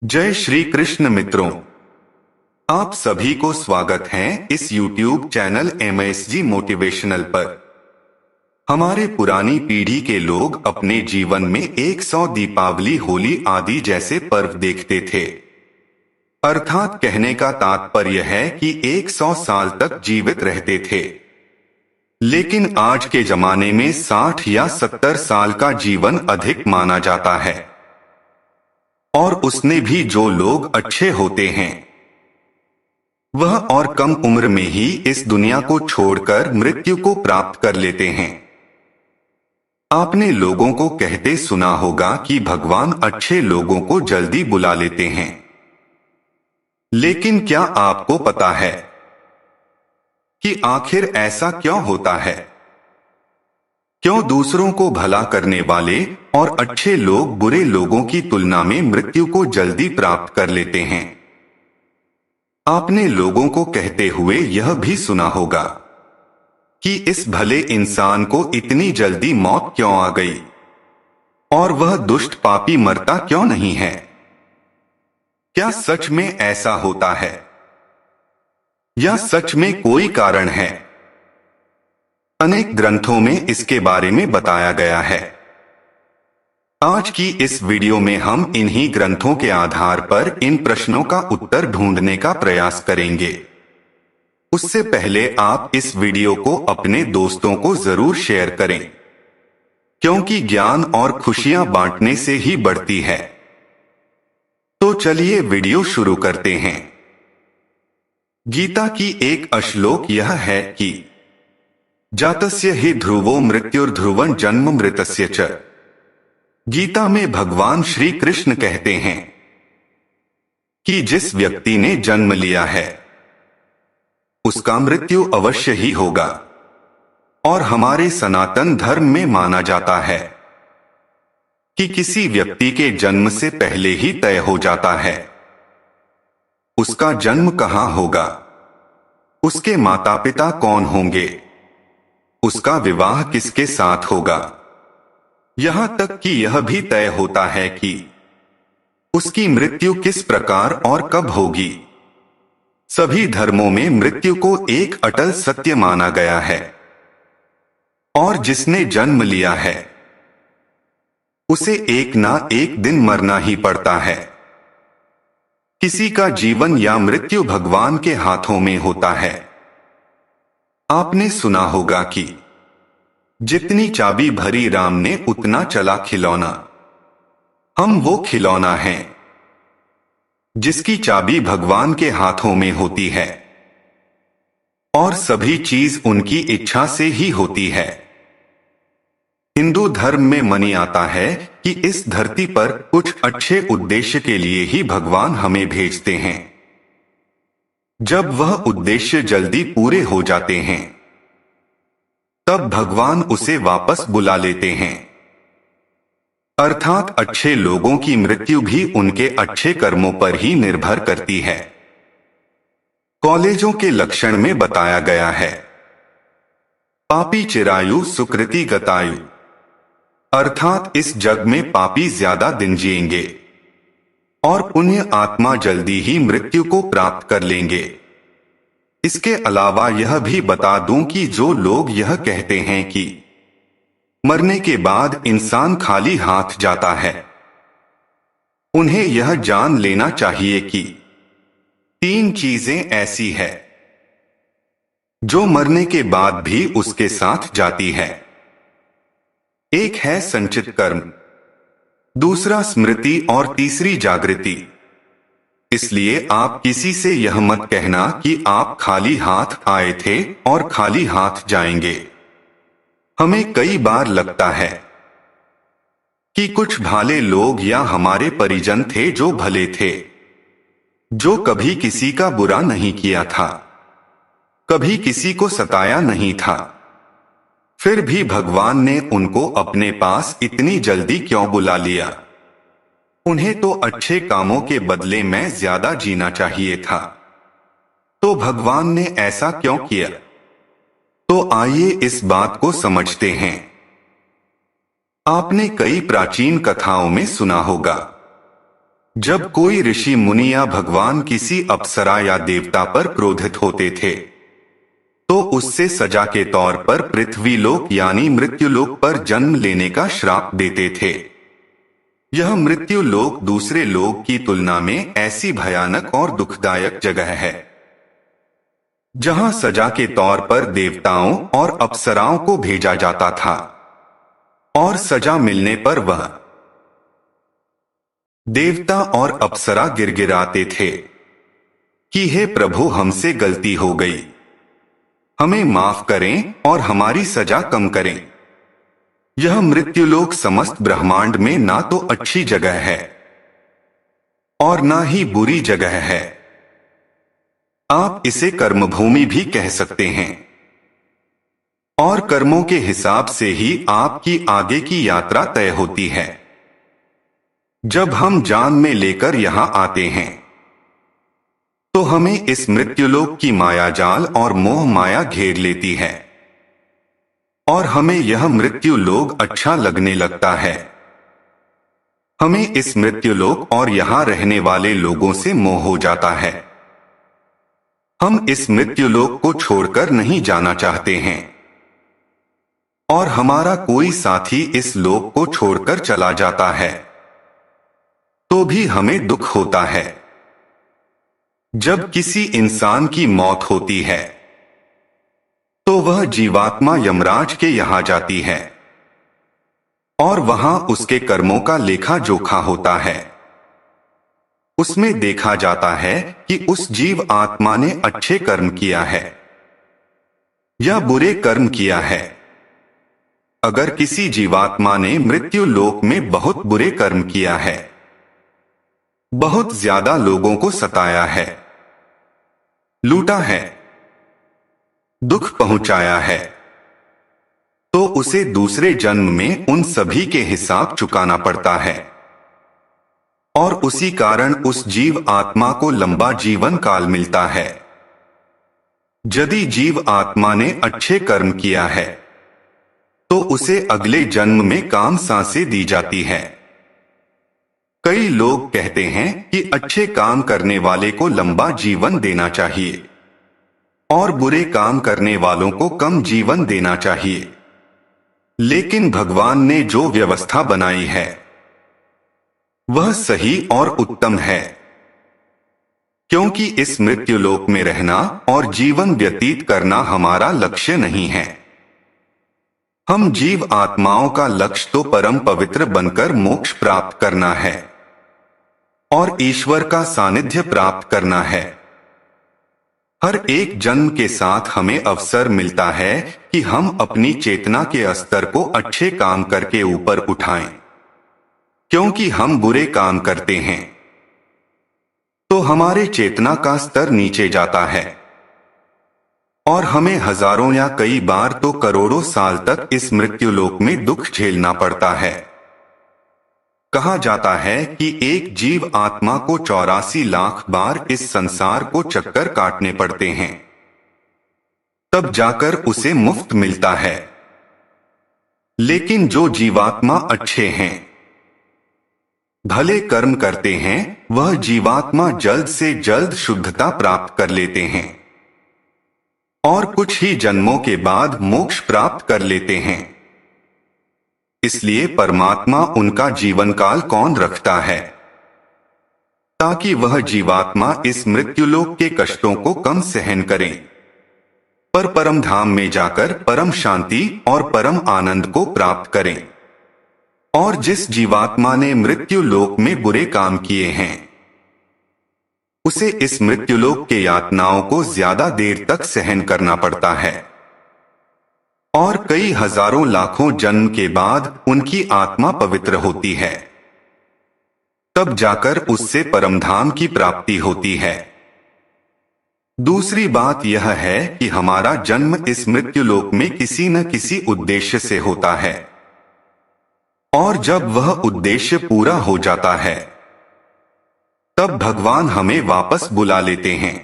जय श्री कृष्ण मित्रों, आप सभी को स्वागत है इस YouTube चैनल MSG मोटिवेशनल पर। हमारे पुरानी पीढ़ी के लोग अपने जीवन में 100 दीपावली, होली आदि जैसे पर्व देखते थे। अर्थात कहने का तात्पर्य है कि 100 साल तक जीवित रहते थे। लेकिन आज के जमाने में 60 या 70 साल का जीवन अधिक माना जाता है। और उसने भी जो लोग अच्छे होते हैं वह और कम उम्र में ही इस दुनिया को छोड़कर मृत्यु को प्राप्त कर लेते हैं। आपने लोगों को कहते सुना होगा कि भगवान अच्छे लोगों को जल्दी बुला लेते हैं। लेकिन क्या आपको पता है कि आखिर ऐसा क्यों होता है? क्यों दूसरों को भला करने वाले और अच्छे लोग बुरे लोगों की तुलना में मृत्यु को जल्दी प्राप्त कर लेते हैं? आपने लोगों को कहते हुए यह भी सुना होगा कि इस भले इंसान को इतनी जल्दी मौत क्यों आ गई और वह दुष्ट पापी मरता क्यों नहीं है। क्या सच में ऐसा होता है या सच में कोई कारण है? अनेक ग्रंथों में इसके बारे में बताया गया है। आज की इस वीडियो में हम इन्हीं ग्रंथों के आधार पर इन प्रश्नों का उत्तर ढूंढने का प्रयास करेंगे। उससे पहले आप इस वीडियो को अपने दोस्तों को जरूर शेयर करें, क्योंकि ज्ञान और खुशियां बांटने से ही बढ़ती है। तो चलिए वीडियो शुरू करते हैं। गीता की एक श्लोक यह है कि जातस्य हि ध्रुवो मृत्युर्ध्रुवं जन्म मृतस्य च। गीता में भगवान श्री कृष्ण कहते हैं कि जिस व्यक्ति ने जन्म लिया है उसका मृत्यु अवश्य ही होगा। और हमारे सनातन धर्म में माना जाता है कि किसी व्यक्ति के जन्म से पहले ही तय हो जाता है उसका जन्म कहां होगा, उसके माता पिता कौन होंगे, उसका विवाह किसके साथ होगा। यहां तक कि यह भी तय होता है कि उसकी मृत्यु किस प्रकार और कब होगी। सभी धर्मों में मृत्यु को एक अटल सत्य माना गया है और जिसने जन्म लिया है उसे एक ना एक दिन मरना ही पड़ता है। किसी का जीवन या मृत्यु भगवान के हाथों में होता है। आपने सुना होगा कि जितनी चाबी भरी राम ने उतना चला खिलौना। हम वो खिलौना हैं जिसकी चाबी भगवान के हाथों में होती है और सभी चीज उनकी इच्छा से ही होती है। हिंदू धर्म में मानी आता है कि इस धरती पर कुछ अच्छे उद्देश्य के लिए ही भगवान हमें भेजते हैं। जब वह उद्देश्य जल्दी पूरे हो जाते हैं तब भगवान उसे वापस बुला लेते हैं। अर्थात अच्छे लोगों की मृत्यु भी उनके अच्छे कर्मों पर ही निर्भर करती है। कॉलेजों के लक्षण में बताया गया है पापी चिरायु सुकृति गतायु। अर्थात इस जग में पापी ज्यादा दिन जिएंगे और पुण्य आत्मा जल्दी ही मृत्यु को प्राप्त कर लेंगे। इसके अलावा यह भी बता दूं कि जो लोग यह कहते हैं कि मरने के बाद इंसान खाली हाथ जाता है, उन्हें यह जान लेना चाहिए कि 3 चीजें ऐसी है जो मरने के बाद भी उसके साथ जाती है। एक है संचित कर्म, दूसरा स्मृति और तीसरी जागृति। इसलिए आप किसी से यह मत कहना कि आप खाली हाथ आए थे और खाली हाथ जाएंगे। हमें कई बार लगता है कि कुछ भले लोग या हमारे परिजन थे जो भले थे, जो कभी किसी का बुरा नहीं किया था, कभी किसी को सताया नहीं था, फिर भी भगवान ने उनको अपने पास इतनी जल्दी क्यों बुला लिया। उन्हें तो अच्छे कामों के बदले में ज्यादा जीना चाहिए था, तो भगवान ने ऐसा क्यों किया? तो आइए इस बात को समझते हैं। आपने कई प्राचीन कथाओं में सुना होगा जब कोई ऋषि मुनि या भगवान किसी अप्सरा या देवता पर क्रोधित होते थे तो उससे सजा के तौर पर पृथ्वी लोक यानी मृत्यु लोक पर जन्म लेने का श्राप देते थे। यह मृत्यु लोक दूसरे लोक की तुलना में ऐसी भयानक और दुखदायक जगह है जहां सजा के तौर पर देवताओं और अप्सराओं को भेजा जाता था और सजा मिलने पर वह देवता और अप्सरा गिड़गिड़ाते थे कि हे प्रभु, हमसे गलती हो गई, हमें माफ करें और हमारी सजा कम करें। यह मृत्युलोक समस्त ब्रह्मांड में ना तो अच्छी जगह है और ना ही बुरी जगह है। आप इसे कर्मभूमि भी कह सकते हैं और कर्मों के हिसाब से ही आपकी आगे की यात्रा तय होती है। जब हम जान में लेकर यहां आते हैं तो हमें इस मृत्युलोक की माया जाल और मोह माया घेर लेती है और हमें यह मृत्युलोक अच्छा लगने लगता है। हमें इस मृत्युलोक और यहां रहने वाले लोगों से मोह हो जाता है। हम इस मृत्युलोक को छोड़कर नहीं जाना चाहते हैं और हमारा कोई साथी इस लोक को छोड़कर चला जाता है तो भी हमें दुख होता है। जब किसी इंसान की मौत होती है तो वह जीवात्मा यमराज के यहां जाती है और वहां उसके कर्मों का लेखा जोखा होता है। उसमें देखा जाता है कि उस जीव आत्मा ने अच्छे कर्म किया है या बुरे कर्म किया है। अगर किसी जीवात्मा ने मृत्यु लोक में बहुत बुरे कर्म किया है, बहुत ज्यादा लोगों को सताया है, लूटा है, दुख पहुंचाया है, तो उसे दूसरे जन्म में उन सभी के हिसाब चुकाना पड़ता है और उसी कारण उस जीव आत्मा को लंबा जीवन काल मिलता है। यदि जीव आत्मा ने अच्छे कर्म किया है तो उसे अगले जन्म में काम सांसें दी जाती है। कई लोग कहते हैं कि अच्छे काम करने वाले को लंबा जीवन देना चाहिए और बुरे काम करने वालों को कम जीवन देना चाहिए। लेकिन भगवान ने जो व्यवस्था बनाई है वह सही और उत्तम है, क्योंकि इस मृत्युलोक में रहना और जीवन व्यतीत करना हमारा लक्ष्य नहीं है। हम जीव आत्माओं का लक्ष्य तो परम पवित्र बनकर मोक्ष प्राप्त करना है और ईश्वर का सानिध्य प्राप्त करना है। हर एक जन्म के साथ हमें अवसर मिलता है कि हम अपनी चेतना के स्तर को अच्छे काम करके ऊपर उठाएं, क्योंकि हम बुरे काम करते हैं तो हमारे चेतना का स्तर नीचे जाता है और हमें हजारों या कई बार तो करोड़ों साल तक इस मृत्युलोक में दुख झेलना पड़ता है। कहा जाता है कि एक जीव आत्मा को 84 लाख बार इस संसार को चक्कर काटने पड़ते हैं, तब जाकर उसे मुफ्त मिलता है। लेकिन जो जीवात्मा अच्छे हैं, भले कर्म करते हैं, वह जीवात्मा जल्द से जल्द शुद्धता प्राप्त कर लेते हैं और कुछ ही जन्मों के बाद मोक्ष प्राप्त कर लेते हैं। इसलिए परमात्मा उनका जीवन काल कौन रखता है, ताकि वह जीवात्मा इस मृत्युलोक के कष्टों को कम सहन करें, पर परम धाम में जाकर परम शांति और परम आनंद को प्राप्त करें। और जिस जीवात्मा ने मृत्युलोक में बुरे काम किए हैं, उसे इस मृत्युलोक के यातनाओं को ज्यादा देर तक सहन करना पड़ता है और कई हजारों लाखों जन्म के बाद उनकी आत्मा पवित्र होती है, तब जाकर उससे परमधाम की प्राप्ति होती है। दूसरी बात यह है कि हमारा जन्म इस मृत्युलोक में किसी न किसी उद्देश्य से होता है और जब वह उद्देश्य पूरा हो जाता है तब भगवान हमें वापस बुला लेते हैं।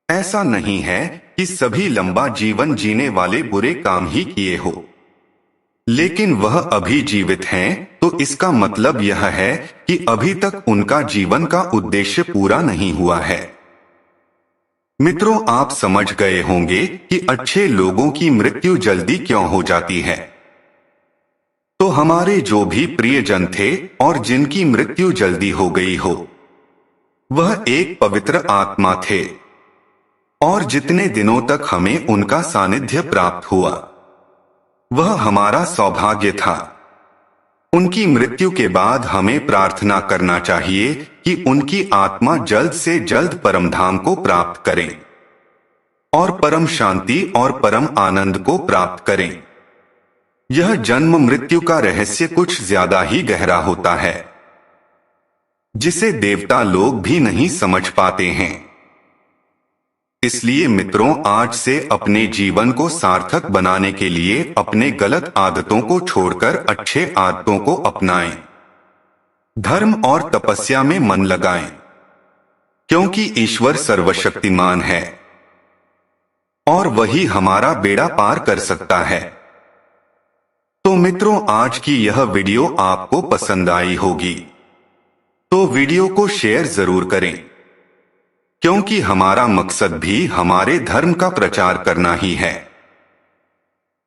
ऐसा नहीं है कि सभी लंबा जीवन जीने वाले बुरे काम ही किए हो, लेकिन वह अभी जीवित हैं, तो इसका मतलब यह है कि अभी तक उनका जीवन का उद्देश्य पूरा नहीं हुआ है। मित्रों, आप समझ गए होंगे कि अच्छे लोगों की मृत्यु जल्दी क्यों हो जाती है। तो हमारे जो भी प्रियजन थे और जिनकी मृत्यु जल्दी हो गई हो, वह एक पवित्र आत्मा थे, और जितने दिनों तक हमें उनका सानिध्य प्राप्त हुआ, वह हमारा सौभाग्य था। उनकी मृत्यु के बाद हमें प्रार्थना करना चाहिए कि उनकी आत्मा जल्द से जल्द परमधाम को प्राप्त करें और परम शांति और परम आनंद को प्राप्त करें। यह जन्म मृत्यु का रहस्य कुछ ज्यादा ही गहरा होता है, जिसे देवता लोग भी नहीं समझ पाते हैं। इसलिए मित्रों, आज से अपने जीवन को सार्थक बनाने के लिए अपने गलत आदतों को छोड़कर अच्छे आदतों को अपनाएं। धर्म और तपस्या में मन लगाएं, क्योंकि ईश्वर सर्वशक्तिमान है और वही हमारा बेड़ा पार कर सकता है। तो मित्रों, आज की यह वीडियो आपको पसंद आई होगी, तो वीडियो को शेयर जरूर करें, क्योंकि हमारा मकसद भी हमारे धर्म का प्रचार करना ही है।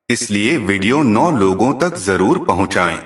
इसलिए वीडियो 9 लोगों तक जरूर पहुंचाएं।